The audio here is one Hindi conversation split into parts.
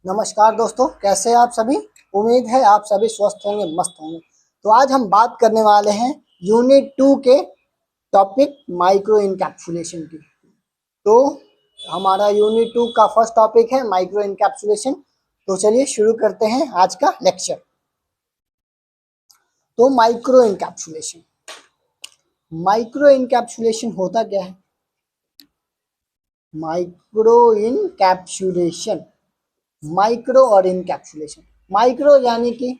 नमस्कार दोस्तों, कैसे हैं आप सभी। उम्मीद है आप सभी स्वस्थ होंगे, मस्त होंगे। तो आज हम बात करने वाले हैं यूनिट 2 के टॉपिक माइक्रो इनकैप्सुलेशन की। तो हमारा यूनिट 2 का फर्स्ट टॉपिक है माइक्रो इनकैप्सुलेशन। तो चलिए शुरू करते हैं आज का लेक्चर। तो माइक्रो इनकैप्सुलेशन होता क्या है। माइक्रो इनकैप्सुलेशन, माइक्रो और इनकैप्सुलेशन। माइक्रो यानी कि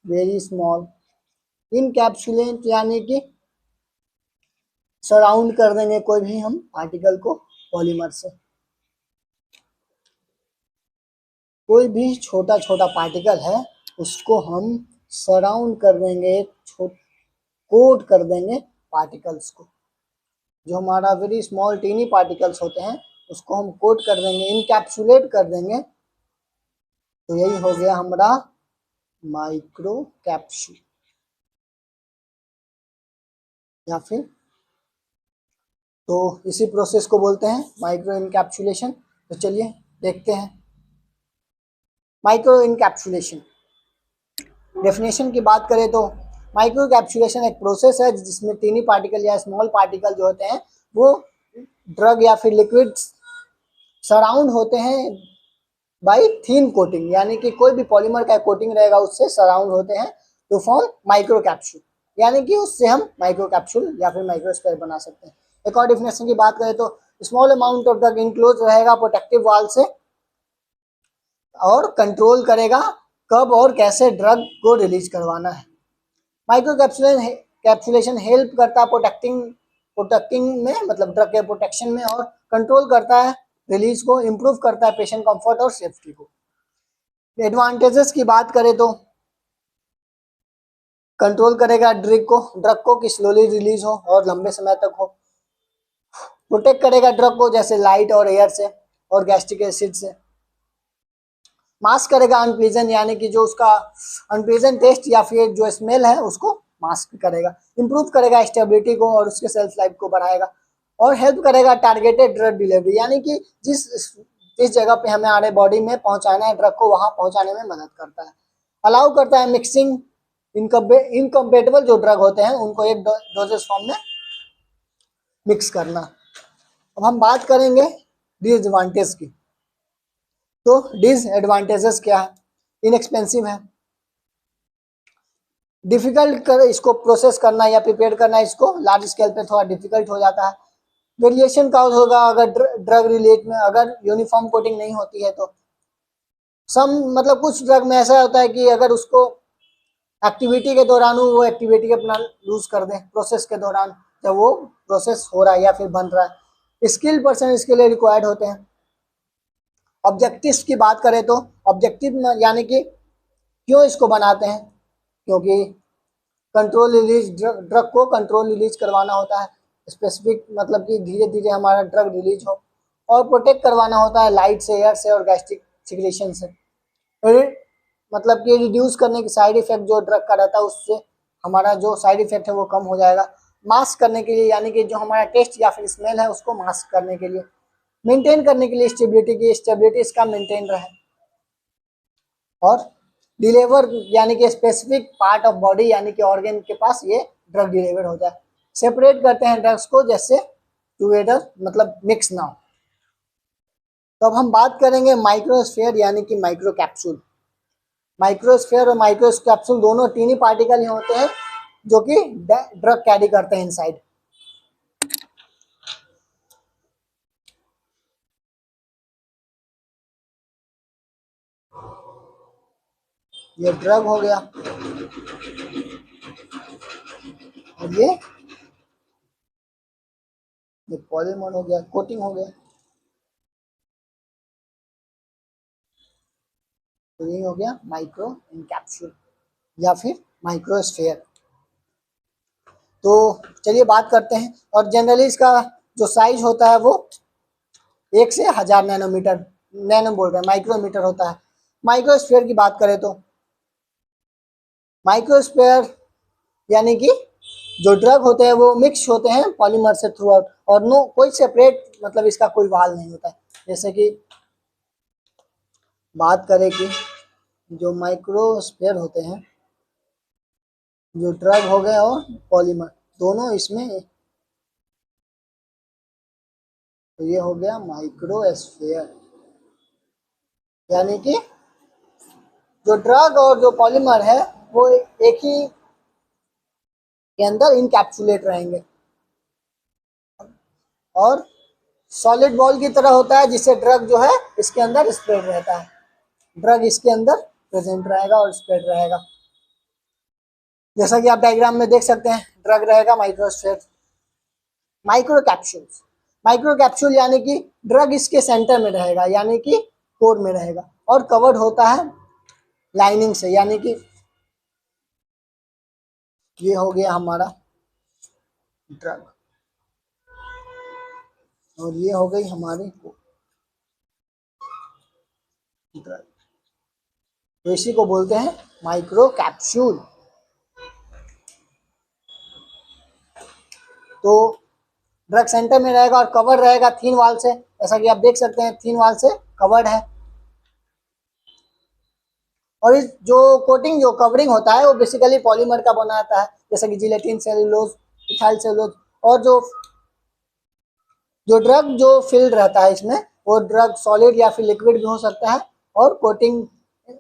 वेरी स्मॉल, इनकैप्सुलेट यानी कि सराउंड कर देंगे कोई भी हम पार्टिकल को पॉलीमर से। कोई भी छोटा छोटा पार्टिकल है उसको हम सराउंड कर देंगे, कोट कर देंगे पार्टिकल्स को। जो हमारा वेरी स्मॉल टीनी पार्टिकल्स होते हैं उसको हम कोट कर देंगे, इनकैप्सुलेट कर देंगे। तो यही हो गया हमारा माइक्रो कैप्सूल या फिर तो इसी प्रोसेस को बोलते हैं माइक्रो इनकैप्सुलेशन। तो चलिए देखते हैं माइक्रो इनकैप्सुलेशन। डेफिनेशन की बात करें तो माइक्रो कैप्सुलेशन एक प्रोसेस है जिसमें टीनी पार्टिकल या स्मॉल पार्टिकल जो होते हैं वो ड्रग या फिर लिक्विड सराउंड होते हैं बाय थिन कोटिंग, यानी कि कोई भी पॉलीमर का कोटिंग रहेगा उससे सराउंड होते हैं टू फॉर्म माइक्रो कैप्सूल, यानी कि उससे हम माइक्रो कैप्सूल या फिर माइक्रोस्फेयर बना सकते हैं। एक और डेफिनेशन की बात करें तो small amount of drug enclose रहेगा प्रोटेक्टिव वॉल से और कंट्रोल करेगा कब और कैसे ड्रग को रिलीज करवाना है। माइक्रो कैप्सुलेशन हेल्प करता है प्रोटेक्टिंग में, मतलब ड्रग के प्रोटेक्शन में, और कंट्रोल करता है रिलीज को, इम्प्रूव करता है पेशेंट कंफर्ट और सेफ्टी को। एडवांटेजेस की बात करें तो कंट्रोल करेगा ड्रग को कि स्लोली रिलीज हो और लंबे समय तक हो। प्रोटेक्ट करेगा ड्रग को जैसे लाइट और एयर से और गैस्ट्रिक एसिड से। मास्क करेगा अनप्लीजेंट, यानी कि जो उसका अनप्लीजेंट टेस्ट या फिर जो स्मेल है उसको मास्क करेगा। इंप्रूव करेगा स्टेबिलिटी को और उसके सेल्फ लाइफ को बढ़ाएगा। और हेल्प करेगा टारगेटेड ड्रग डिलीवरी, यानी कि जिस जगह पे हमें हमारे बॉडी में पहुंचाना है ड्रग को वहां पहुंचाने में मदद करता है। अलाउ करता है मिक्सिंग इनकम्पेटेबल जो ड्रग होते हैं उनको एक डोजेस फॉर्म में मिक्स करना। अब हम बात करेंगे डिसएडवांटेज की। तो डिसएडवांटेजेस क्या है। इनएक्सपेंसिव है, डिफिकल्ट कर इसको प्रोसेस करना या प्रिपेयर करना, इसको लार्ज स्केल पे थोड़ा डिफिकल्ट हो जाता है। वेरिएशन का होगा अगर ड्रग रिलेट में अगर यूनिफॉर्म कोटिंग नहीं होती है तो मतलब कुछ ड्रग में ऐसा होता है कि अगर उसको एक्टिविटी के दौरान वो एक्टिविटी अपना लूज कर दे प्रोसेस के दौरान, जब वो प्रोसेस हो रहा है या फिर बन रहा है। स्किल पर्सन इसके लिए रिक्वायर्ड होते हैं। ऑब्जेक्टिव्स की बात करें तो ऑब्जेक्टिव यानी कि क्यों इसको बनाते हैं, क्योंकि कंट्रोल रिलीज ड्रग को कंट्रोल रिलीज करवाना होता है स्पेसिफिक, मतलब कि धीरे धीरे हमारा ड्रग रिलीज हो। और प्रोटेक्ट करवाना होता है लाइट से, एयर से और गैस्ट्रिक सिक्रेशन से। मतलब कि रिड्यूस करने की साइड इफेक्ट जो ड्रग का रहता है उससे हमारा जो साइड इफेक्ट है वो कम हो जाएगा। मास्क करने के लिए, यानी कि जो हमारा टेस्ट या फिर स्मेल है उसको मास्क करने के लिए। मेंटेन करने के लिए स्टेबिलिटी इसका मेंटेन रहे। और डिलीवर यानी कि स्पेसिफिक पार्ट ऑफ बॉडी यानी कि ऑर्गन के पास ये ड्रग डिलीवर हो जाए। सेपरेट करते हैं ड्रग्स को जैसे टुगेदर, मतलब मिक्स ना हो। तो अब हम बात करेंगे माइक्रोस्फेयर यानी कि माइक्रो कैप्सूल। माइक्रोस्फेयर और माइक्रो कैप्सूल दोनों टीनी पार्टिकल ही होते हैं जो कि ड्रग कैरी करते हैं इनसाइड। ये ड्रग हो गया और ये पॉलीमर हो गया, कोटिंग हो गया। तो ये हो गया माइक्रो इनकैप्सूल या फिर माइक्रोस्फेयर। तो चलिए बात करते हैं। और जनरली इसका जो साइज होता है वो 1 से 1000 नैनोमीटर, नैनो बोल रहे हैं माइक्रोमीटर होता है। माइक्रोस्फेयर की बात करें तो माइक्रोस्फेयर यानी कि जो ड्रग होते हैं वो मिक्स होते हैं पॉलीमर से थ्रू आउट, और नो कोई सेपरेट, मतलब इसका कोई वाल नहीं होता है। जैसे कि बात करें कि जो माइक्रोस्फीयर होते हैं, जो ड्रग हो गए और पॉलीमर दोनों इसमें, तो ये हो गया माइक्रोस्फीयर, यानी कि जो ड्रग और जो पॉलीमर है वो एक ही के अंदर इनकैप्सुलेट रहेंगे और सॉलिड बॉल की तरह होता है, जिससे ड्रग जो है इसके अंदर स्प्रेड रहता है, ड्रग इसके अंदर प्रेजेंट रहेगा और स्प्रेड रहेगा। जैसा कि आप डायग्राम में देख सकते हैं, ड्रग रहेगा microsphere. Micro capsules, micro capsule यानी कि ड्रग इसके सेंटर में रहेगा, यानी कि कोर में रहेगा और कवर्ड होता है लाइनिंग से, यानी कि ये हो गया हमारा ड्रग और ये हो गई हमारी ड्रग, तो इसी को बोलते हैं माइक्रो कैप्सूल। तो ड्रग सेंटर में रहेगा और कवर रहेगा थिन वॉल से, जैसा कि आप देख सकते हैं थिन वॉल से कवर्ड है। और इस जो कोटिंग जो कवरिंग होता है वो बेसिकली पॉलीमर का बनाता है, जैसे कि जिलेटिन, सेलुलोज, इथाइल सेलुलोज। और जो ड्रग जो फिल्ड रहता है इसमें, वो ड्रग सॉलिड या फिर लिक्विड भी हो सकता है। और कोटिंग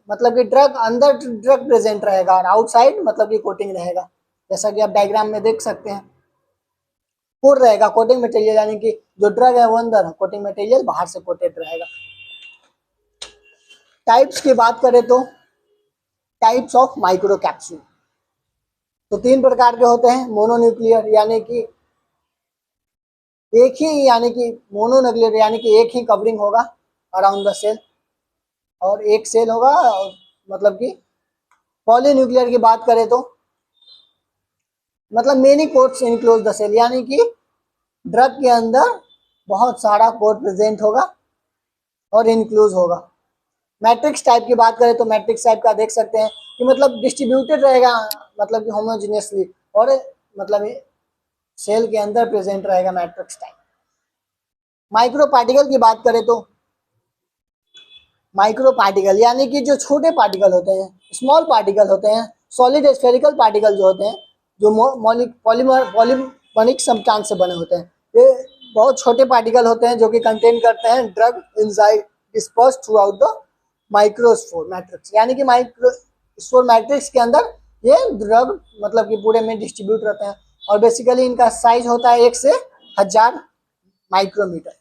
मतलब कि ड्रग अंदर ड्रग प्रेजेंट रहेगा और आउटसाइड मतलब कि कोटिंग रहेगा, जैसा कि आप डायग्राम में देख सकते हैं। कोर रहेगा, कोटिंग मटेरियल, यानी कि जो ड्रग है वो अंदर, कोटिंग मटेरियल बाहर से कोटेड रहेगा। टाइप्स की बात करें तो टाइप्स ऑफ माइक्रो कैप्सूल तो 3 प्रकार के होते हैं। मोनोन्यूक्लियर यानी कि एक ही, यानी कि मोनोन्यूक्लियर यानी कि एक ही कवरिंग होगा अराउंड द सेल और एक सेल होगा। मतलब कि पॉलीन्यूक्लियर की बात करें तो मतलब many coats enclose the cell, यानी कि ड्रग के अंदर बहुत सारा कोट प्रेजेंट होगा और इनक्लूज होगा। मैट्रिक्स टाइप की बात करें तो मैट्रिक्स टाइप का देख सकते हैं कि मतलब डिस्ट्रीब्यूटेड रहेगा, मतलब कि होमोजीनियसली, और मतलब सेल के अंदर प्रेजेंट रहेगा मैट्रिक्स टाइप। माइक्रो पार्टिकल की बात करें तो माइक्रो पार्टिकल यानी कि जो छोटे पार्टिकल होते हैं, स्मॉल पार्टिकल होते हैं, सॉलिड स्फेरिकल पार्टिकल जो होते हैं, जो पॉलीमरिक सब्सटेंस से बने होते हैं, ये बहुत छोटे पार्टिकल होते हैं जो कि कंटेन करते हैं drug inside disperse through the microsphere matrix, यानी कि माइक्रोस्फोर मैट्रिक्स के अंदर ये ड्रग मतलब कि पूरे में डिस्ट्रीब्यूट रहते हैं। और बेसिकली इनका साइज होता है 1 से 1000 micrometre.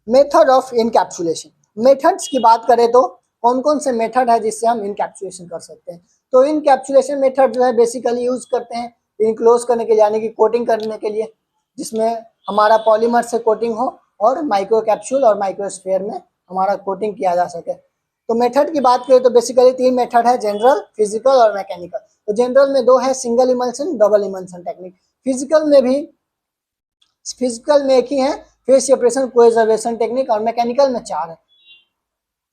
Method of encapsulation, methods की बात करें तो कौन कौन से मेथड है जिससे हम इनकैप्सुलेशन कर सकते हैं। तो इनकैप्सुलेशन मेथड जो है बेसिकली यूज करते हैं इनक्लोज करने के लिए, यानी कि कोटिंग करने के लिए, जिसमें हमारा पॉलीमर से कोटिंग हो और माइक्रो कैप्सूल और माइक्रोस्फीयर में हमारा कोटिंग किया जा सके। तो मेथड की बात करें तो बेसिकली 3 मेथड है, जनरल, फिजिकल और मैकेनिकल। तो जनरल में 2 है, single emulsion, double emulsion technique. Physical में एक ही है, फेस सेपरेशन, कोएजर्वेशन टेक्निक। और मैकेनिकल में 4 है,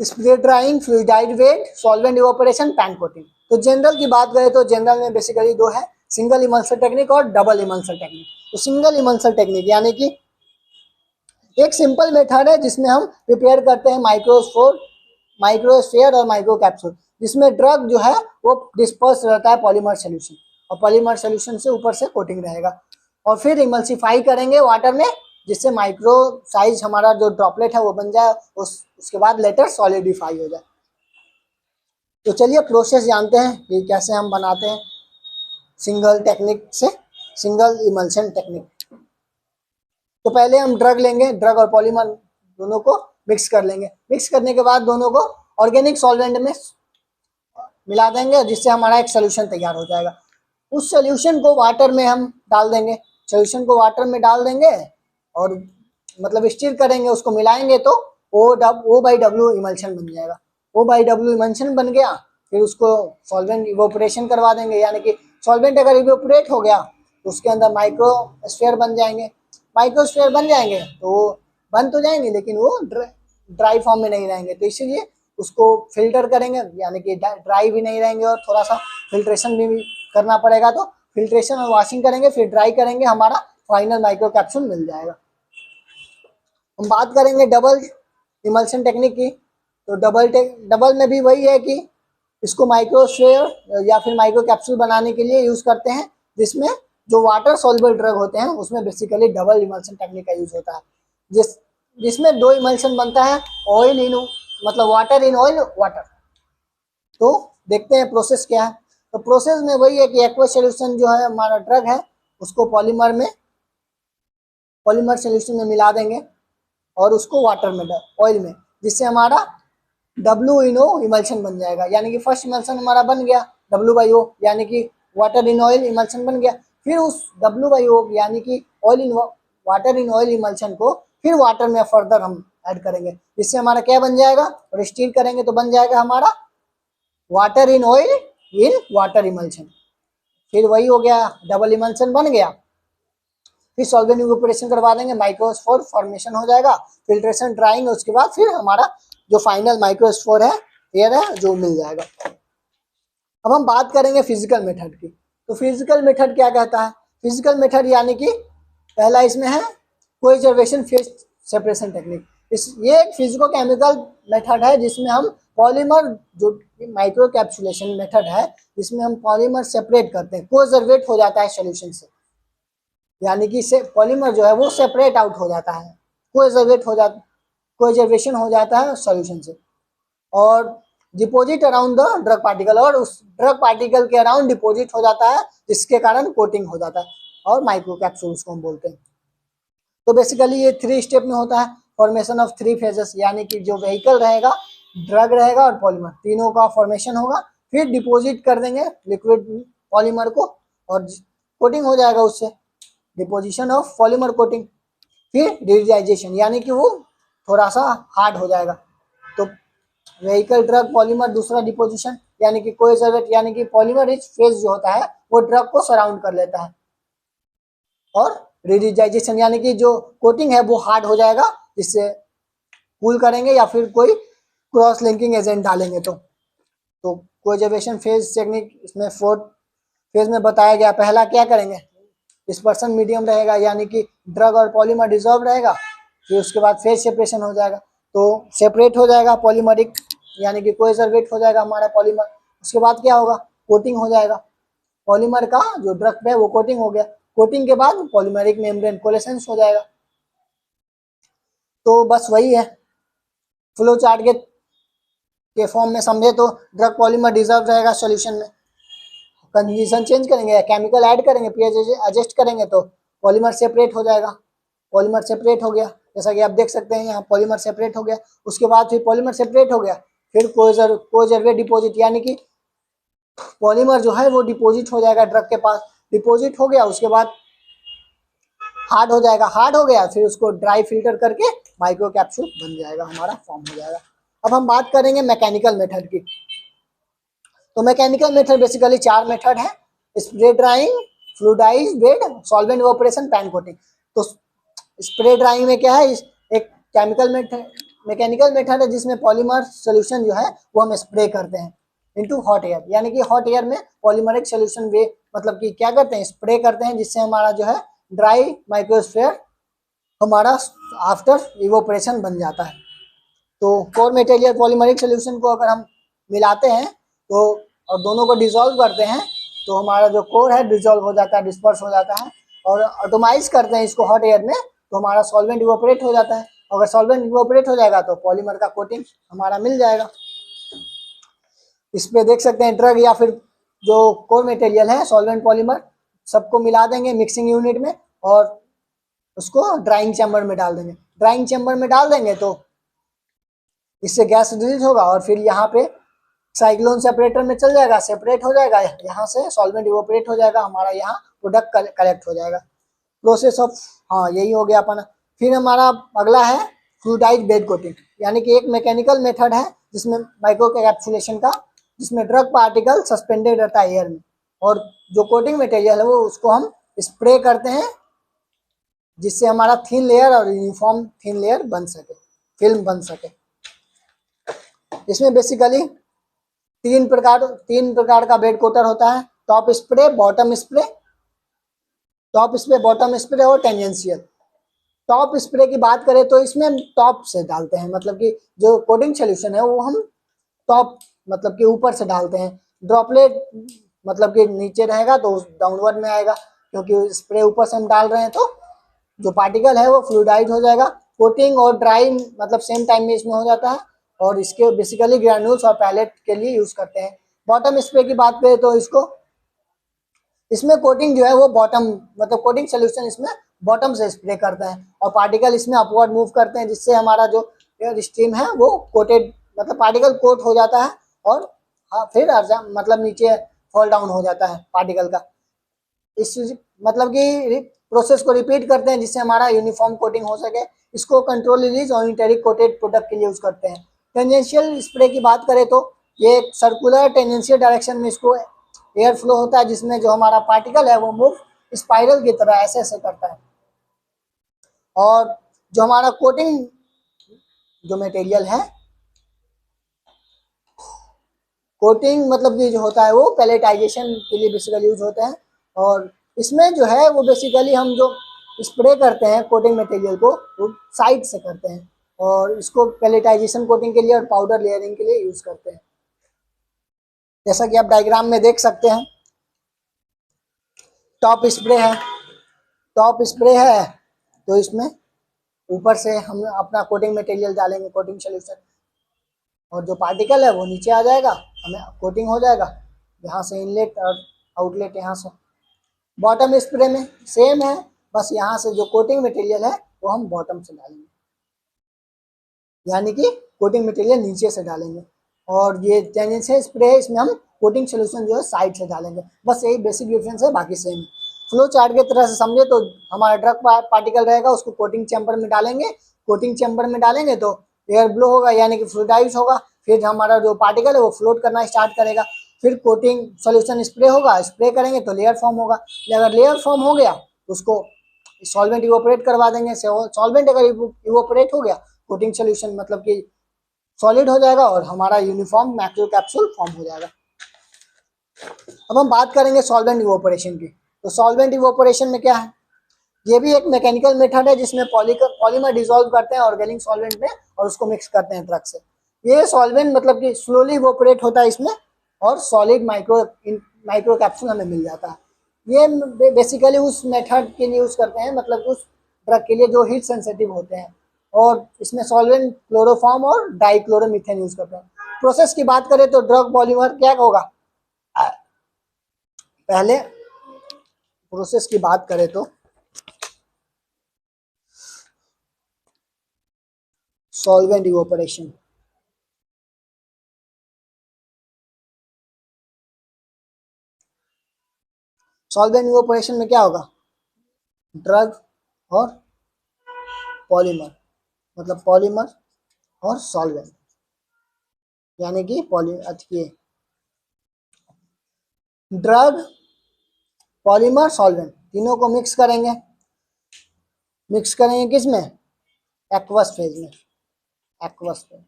spray drying, fluidised bed, solvent evaporation, pan coating. तो जनरल की बात करें तो जनरल में बेसिकली 2 है, सिंगल इमल्सन टेक्निक और डबल इमल्सन टेक्निक। तो सिंगल इमल्सन टेक्निक यानी कि एक सिंपल मेथड है जिसमें हम प्रिपेयर करते हैं माइक्रोस्फीयर और माइक्रो कैप्सूल, जिसमें ड्रग जो है वो डिस्पर्स रहता है पॉलीमर सोल्यूशन, और पॉलीमर सोल्यूशन से ऊपर से कोटिंग रहेगा, और फिर इमल्सिफाई करेंगे वाटर में, जिससे माइक्रो साइज हमारा जो ड्रॉपलेट है वो बन जाए, उसके बाद लेटर सॉलिडिफाई हो जाए। तो चलिए प्रोसेस जानते हैं कि कैसे हम बनाते हैं सिंगल टेक्निक से सिंगल इमल्शन टेक्निक। तो पहले हम ड्रग लेंगे, ड्रग और पॉलीमर दोनों को मिक्स कर लेंगे। मिक्स करने के बाद दोनों को ऑर्गेनिक सॉल्वेंट में मिला देंगे, जिससे हमारा एक सोल्यूशन तैयार हो जाएगा। उस सोल्यूशन को वाटर में हम डाल देंगे, सोल्यूशन को वाटर में डाल देंगे और मतलब स्टीर करेंगे, उसको मिलाएंगे तो O/W इमल्शन बन जाएगा। O/W इमल्शन बन गया, फिर उसको सॉल्वेंट इवोपरेशन करवा देंगे, यानी कि सॉल्वेंट अगर इवोपरेट हो गया तो उसके अंदर माइक्रोस्फीयर बन जाएंगे। माइक्रोस्फीयर बन जाएंगे तो वो बन तो जाएंगे लेकिन वो ड्राई फॉर्म में नहीं रहेंगे, तो इसीलिए उसको फिल्टर करेंगे, यानी कि ड्राई भी नहीं रहेंगे और थोड़ा सा फिल्ट्रेशन भी करना पड़ेगा। तो फिल्ट्रेशन और वॉशिंग करेंगे, फिर ड्राई करेंगे, हमारा फाइनल माइक्रो कैप्सूल मिल जाएगा। हम बात करेंगे डबल इमल्शन टेक्निक की। तो डबल में भी वही है कि इसको माइक्रोस्फेयर या फिर माइक्रो कैप्सूल बनाने के लिए यूज करते हैं, जिसमें जो वाटर सॉल्युबल ड्रग होते हैं उसमें बेसिकली डबल इमल्शन टेक्निक का यूज होता है, जिसमें दो इमल्शन बनता है, ऑयल इन मतलब वाटर इन ऑयल वाटर। तो देखते हैं प्रोसेस क्या है। तो प्रोसेस में वही है कि एक्वा सोल्यूशन जो है हमारा ड्रग है उसको पॉलीमर सोल्यूशन में मिला देंगे और उसको वाटर में ऑयल में, जिससे हमारा डब्ल्यू इन ओ इमल्शन बन जाएगा, यानी कि फर्स्ट इमल्शन हमारा बन गया W/O, यानी कि वाटर इन ऑयल इमल्शन बन गया। फिर उस W/O यानी कि oil in water in oil emulsion को फिर वाटर में फर्दर हम ऐड करेंगे, जिससे हमारा क्या बन जाएगा, और स्टीर करेंगे तो बन जाएगा हमारा water in oil in water emulsion. फिर वही हो गया, डबल इमल्शन बन गया। फिर सॉल्वेंट इवेपोरेशन करवा देंगे, माइक्रोस्पोर फॉर्मेशन हो जाएगा, फिल्ट्रेशन ड्राइंग, उसके बाद फिर हमारा जो फाइनल माइक्रोस्पोर है एयर है जो मिल जाएगा। अब हम बात करेंगे फिजिकल मेथड की। तो फिजिकल मेथड क्या कहता है? फिजिकल मेथड यानी कि पहला इसमें है कोएजर्वेशन फेज सेपरेशन टेक्निक। ये एक फिजिको केमिकल मेथड है जिसमें हम पॉलीमर, जो माइक्रो कैप्सुलेशन मेथड है जिसमें हम पॉलीमर सेपरेट करते हैं, कोजर्वेट हो जाता है सोल्यूशन से, यानी कि पॉलीमर जो है वो सेपरेट आउट हो जाता है, कोएजर्वेशन हो जाता है सॉल्यूशन से, और deposit around the drug particle, और उस ड्रग पार्टिकल के अराउंड डिपॉजिट हो जाता है, जिसके कारण कोटिंग हो जाता है, और माइक्रो कैप्सूल्स को हम बोलते हैं। तो बेसिकली ये 3 स्टेप में होता है, फॉर्मेशन ऑफ 3 फेजेस, यानी कि जो व्हीकल रहेगा, ड्रग रहेगा और पॉलीमर, तीनों का फॉर्मेशन होगा। फिर डिपॉजिट कर देंगे लिक्विड पॉलीमर को और कोटिंग हो जाएगा उससे, डिपोजिशन ऑफ पॉलीमर कोटिंग। फिर रिडिजाइजेशन, यानी कि वो थोड़ा सा हार्ड हो जाएगा। तो व्हीकल ड्रग पॉलीमर, दूसरा डिपोजिशन यानी कि कोएजर्वेट, यानी कि पॉलीमर रिच फेज जो होता है वो ड्रग को सराउंड कर लेता है, और रिडिजाइजेशन यानी कि जो कोटिंग है वो हार्ड हो जाएगा, जिससे कूल करेंगे या फिर कोई क्रॉस लिंकिंग एजेंट डालेंगे। तो कोएजर्वेशन फेज टेक्निक इसमें 4 फेज में बताया गया। पहला क्या करेंगे, डिस्पर्सन मीडियम रहेगा, यानी कि ड्रग और पॉलीमर डिजॉल्व रहेगा। फिर उसके बाद फेज सेपरेशन हो जाएगा, तो सेपरेट हो जाएगा पॉलीमरिक, यानी कि कोएजर्वेट हो जाएगा हमारा पॉलीमर। उसके बाद क्या होगा, कोटिंग हो जाएगा, पॉलीमर का जो ड्रग पे वो कोटिंग हो गया। कोटिंग के बाद पॉलीमरिक मेम्ब्रेन कोलेसेंस हो जाएगा। तो बस वही है, फ्लो चार्ट के फॉर्म में समझे तो ड्रग पॉलीमर डिजॉल्व रहेगा सॉल्यूशन में, कंडीशन चेंज करेंगे, केमिकल ऐड करेंगे, पीएच एडजस्ट करेंगे तो पॉलीमर सेपरेट हो जाएगा। पॉलीमर सेपरेट हो गया, जैसा कि आप देख सकते हैं यहाँ पॉलीमर सेपरेट हो गया। उसके बाद फिर पॉलीमर सेपरेट हो गया, फिर कोएजर्वेट डिपॉजिट, यानी कि पॉलीमर जो है वो डिपॉजिट हो जाएगा ड्रग के पास, डिपॉजिट हो गया, उसके बाद हार्ड हो जाएगा, हार्ड हो गया फिर उसको ड्राई फिल्टर करके माइक्रो कैप्सूल बन जाएगा, हमारा फॉर्म हो जाएगा। अब हम बात करेंगे मैकेनिकल मेथड की। तो मैकेनिकल मेथड बेसिकली 4 मेथड है, spray drying, fluidised bed, solvent evaporation, pan coating. तो स्प्रे ड्राइंग में क्या है, एक केमिकल मेथड, मैकेनिकल मेथड है जिसमें पॉलीमर सोल्यूशन जो है वो हम स्प्रे करते हैं इनटू हॉट एयर, यानी कि हॉट एयर में पॉलीमरिक सोल्यूशन वे मतलब कि क्या करते हैं, स्प्रे करते हैं, जिससे हमारा जो है ड्राई माइक्रोस्फेयर हमारा आफ्टर इवेपोरेशन बन जाता है। तो कोर मटेरियल पॉलीमरिक सोल्यूशन को अगर हम मिलाते हैं तो और दोनों को डिसॉल्व करते हैं तो हमारा जो कोर है डिसॉल्व हो जाता है, डिस्पर्स हो जाता है, और ऑटोमाइज करते हैं इसको हॉट एयर में तो हमारा सॉल्वेंट इवेपोरेट हो जाता है। अगर सॉल्वेंट इवेपोरेट हो जाएगा तो पॉलीमर का कोटिंग हमारा मिल जाएगा। इस पे देख सकते हैं ड्रग या फिर जो कोर मटेरियल है सॉल्वेंट पॉलीमर सबको मिला देंगे मिक्सिंग यूनिट में और उसको ड्राइंग चैम्बर में डाल देंगे। ड्राइंग चैम्बर में डाल देंगे तो इससे गैस रिलीज होगा और फिर यहाँ पे साइक्लोन सेपरेटर में चल जाएगा, सेपरेट हो जाएगा, यहाँ से सॉल्वेंट इवेपोरेट हो जाएगा, हमारा यहाँ प्रोडक्ट कलेक्ट हो जाएगा। प्रोसेस ऑफ, हाँ यही हो गया अपना। फिर हमारा अगला है फ्लूइडाइज्ड बेड कोटिंग, यानी कि एक मैकेनिकल मेथड है जिसमें माइक्रो कैप्सुलेशन का, जिसमें ड्रग पार्टिकल सस्पेंडेड रहता है एयर में, और जो कोटिंग मटेरियल है वो उसको हम स्प्रे करते हैं, जिससे हमारा थिन लेयर और यूनिफॉर्म थिन लेयर बन सके, फिल्म बन सके। इसमें बेसिकली तीन प्रकार का बेड कोटर होता है, टॉप स्प्रे, बॉटम स्प्रे और टेंजेंशियल। टॉप स्प्रे की बात करें तो इसमें हम टॉप से डालते हैं, मतलब कि जो कोटिंग सोल्यूशन है वो हम टॉप मतलब कि ऊपर से डालते हैं। ड्रॉपलेट मतलब कि नीचे रहेगा तो डाउनवर्ड में आएगा, क्योंकि स्प्रे ऊपर से हम डाल रहे हैं तो जो पार्टिकल है वो फ्लूइडाइज हो जाएगा। कोटिंग और ड्राई मतलब सेम टाइम में इसमें हो जाता है, और इसके बेसिकली ग्रैन्यूल्स और पैलेट के लिए यूज करते हैं। बॉटम स्प्रे की बात करें तो इसमें कोटिंग जो है वो बॉटम मतलब कोटिंग सोल्यूशन इसमें बॉटम से स्प्रे करता है, और पार्टिकल इसमें अपवर्ड मूव करते हैं, जिससे हमारा जो एयर स्ट्रीम है वो कोटेड मतलब पार्टिकल कोट हो जाता है, और फिर मतलब नीचे फॉल डाउन हो जाता है पार्टिकल का। इस मतलब कि प्रोसेस को रिपीट करते हैं जिससे हमारा यूनिफॉर्म कोटिंग हो सके। इसको कंट्रोल रिलीज और इंटेरिक कोटेड प्रोडक्ट के लिए यूज करते हैं। टेंजेंशियल स्प्रे की बात करें तो ये सर्कुलर टेंजेंशियल डायरेक्शन में इसको एयर फ्लो होता है, जिसमें जो हमारा पार्टिकल है वो मूव स्पाइरल की तरह ऐसे ऐसे करता है। और जो हमारा कोटिंग जो मटेरियल है, कोटिंग मतलब कि जो होता है वो पैलेटाइजेशन के लिए बेसिकली यूज होते हैं, और इसमें जो है वो बेसिकली हम जो स्प्रे करते हैं कोटिंग मटेरियल को वो साइड से करते हैं, और इसको पैलेटाइजेशन कोटिंग के लिए और पाउडर लेयरिंग के लिए यूज करते हैं। जैसा कि आप डायग्राम में देख सकते हैं, टॉप स्प्रे है, टॉप स्प्रे है तो इसमें ऊपर से हम अपना कोटिंग मटेरियल डालेंगे, कोटिंग सोल्यूशन, और जो पार्टिकल है वो नीचे आ जाएगा, हमें कोटिंग हो जाएगा यहाँ से इनलेट और आउटलेट यहाँ से। बॉटम स्प्रे में सेम है, बस यहाँ से जो कोटिंग मटेरियल है वो हम बॉटम से डालेंगे, यानी कि कोटिंग मटेरियल नीचे से डालेंगे, और ये टेंजेंशियल स्प्रे है इसमें हम कोटिंग सोल्यूशन जो है साइड से डालेंगे। बस यही बेसिक डिफरेंस है, बाकी सेम है। फ्लो चार्ट की तरह से समझे तो हमारा ड्रग पार्टिकल रहेगा, उसको कोटिंग चैम्बर में डालेंगे, कोटिंग चैम्बर में डालेंगे तो एयर ब्लो होगा यानी कि फ्लूइडाइज होगा, फिर हमारा जो पार्टिकल है वो फ्लोट करना स्टार्ट करेगा, फिर कोटिंग सोल्यूशन स्प्रे होगा, स्प्रे करेंगे तो लेयर फॉर्म होगा। अगर लेयर फॉर्म हो गया तो उसको सॉल्वेंट इवोपरेट करवा देंगे, सॉल्वेंट अगर इवोपरेट हो गया कोटिंग सोल्यूशन मतलब कि सॉलिड हो जाएगा, और हमारा यूनिफॉर्म मैक्रो कैप्सूल फॉर्म हो जाएगा। अब हम बात करेंगे सॉल्वेंट इवोपरेशन की। तो सॉल्वेंट इवोपरेशन में क्या है, ये भी एक मैकेनिकल मेथड है जिसमें पॉलीमर डिसॉल्व करते हैं ऑर्गेनिक सॉल्वेंट में और उसको मिक्स करते हैं ट्रक से। ये सॉल्वेंट मतलब कि स्लोली इवोपरेट होता है इसमें, और सॉलिड माइक्रो कैप्सूल हमें मिल जाता है। ये बेसिकली उस मेथड के लिए यूज करते हैं, मतलब उस ड्रग के लिए जो हीट सेंसिटिव होते हैं, और इसमें सॉल्वेंट क्लोरोफॉर्म और डाइक्लोरोमीथेन यूज करते हैं। प्रोसेस की बात करें तो ड्रग पॉलीमर क्या होगा, पहले प्रोसेस की बात करें तो सॉल्वेंट इवोपरेशन, सॉल्वेंट इवोपरेशन में क्या होगा, ड्रग और पॉलीमर मतलब पॉलीमर और सॉल्वेंट, यानी कि ड्रग पॉलीमर सॉल्वेंट तीनों को मिक्स करेंगे किस में, एक्वस फेज में, एक्वस फेज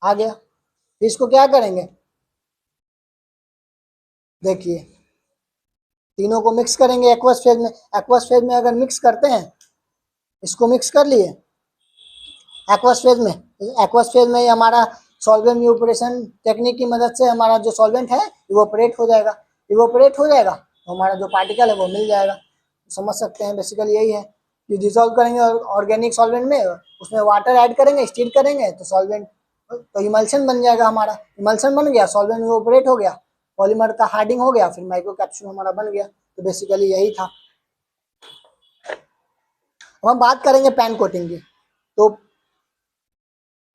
आ गया। फिर इसको क्या करेंगे, देखिए तीनों को मिक्स करेंगे एक्वस फेज में। एक्वस फेज में अगर मिक्स करते हैं, इसको मिक्स कर लिए एक्वस फेज में, एक्वस फेज में हमारा सॉल्वेंट इवोपरेशन टेक्निक की मदद से हमारा जो सॉल्वेंट है इवोपरेट हो जाएगा, इवोपरेट हो जाएगा तो हमारा जो पार्टिकल है वो मिल जाएगा। समझ सकते हैं बेसिकली यही है कि डिसॉल्व करेंगे ऑर्गेनिक सॉल्वेंट में, उसमें वाटर ऐड करेंगे, स्टीर करेंगे तो सॉल्वेंट तो इमल्शन बन जाएगा हमारा, इमल्शन बन गया, सॉल्वेंट इवोपरेट हो गया, पॉलीमर का हार्डिंग हो गया, फिर माइक्रो कैप्सूल हमारा बन गया। तो बेसिकली यही था। अब हम बात करेंगे पैन कोटिंग की। तो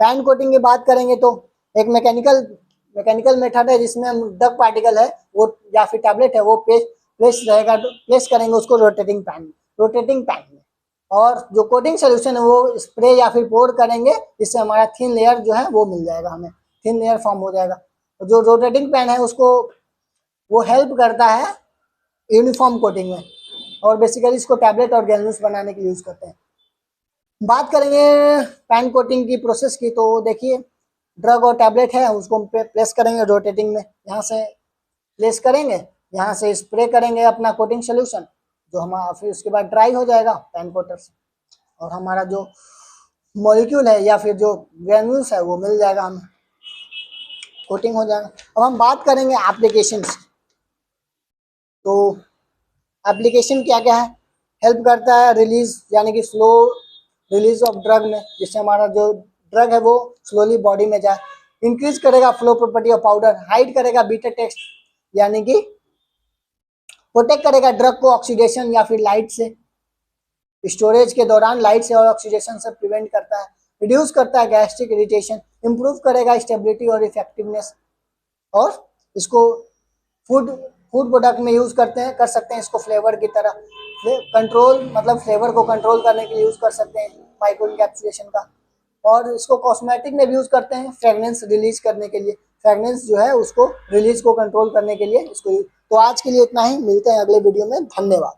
पैन कोटिंग की बात करेंगे तो एक मैकेनिकल मेथड है जिसमें हम ड्रग पार्टिकल है वो या फिर टैबलेट है वो प्लेस करेंगे उसको रोटेटिंग पैन में, और जो कोटिंग सोल्यूशन है वो स्प्रे या फिर पोर करेंगे, जिससे हमारा थिन लेयर जो है वो मिल जाएगा, हमें थिन लेयर फॉर्म हो जाएगा। तो जो रोटेटिंग पैन है उसको वो हेल्प करता है यूनिफॉर्म कोटिंग में, और बेसिकली इसको टैबलेट और ग्रैन्यूल्स बनाने के लिए यूज करते हैं। बात करेंगे पैन कोटिंग की प्रोसेस की, तो देखिए ड्रग और टैबलेट है उसको हम प्लेस करेंगे रोटेटिंग में, यहाँ से प्लेस करेंगे, यहाँ से स्प्रे करेंगे अपना कोटिंग सोल्यूशन जो हमारा, फिर उसके बाद ड्राई हो जाएगा पैन कोटर से, और हमारा जो मॉलिक्यूल है या फिर जो ग्रेन्यूल्स है वो मिल जाएगा हमें, कोटिंग हो जाएगा। अब हम बात करेंगे एप्लीकेशंस। तो एप्लीकेशन क्या क्या है, हेल्प करता है रिलीज यानी कि स्लो रिलीज ऑफ ड्रग में, जिससे हमारा जो ड्रग है वो स्लोली बॉडी में जाए। इंक्रीज करेगा flow property of powder, hide करेगा बीटा टेक्स्ट यानी कि प्रोटेक्ट करेगा ड्रग को ऑक्सीडेशन या फिर लाइट से, स्टोरेज के दौरान लाइट से और ऑक्सीडेशन से प्रिवेंट करता है। रिड्यूस करता है गैस्ट्रिक इरिटेशन, इंप्रूव करेगा स्टेबिलिटी और इफेक्टिवनेस। और इसको फूड फूड प्रोडक्ट में यूज कर सकते हैं इसको फ्लेवर की तरह, कंट्रोल मतलब फ्लेवर को कंट्रोल करने के लिए यूज कर सकते हैं माइक्रो इनकैप्सुलेशन का। और इसको कॉस्मेटिक में भी यूज करते हैं फ्रेगनेंस रिलीज करने के लिए, फ्रेगनेंस जो है उसको रिलीज को कंट्रोल करने के लिए इसको। तो आज के लिए इतना ही, मिलते हैं अगले वीडियो में, धन्यवाद।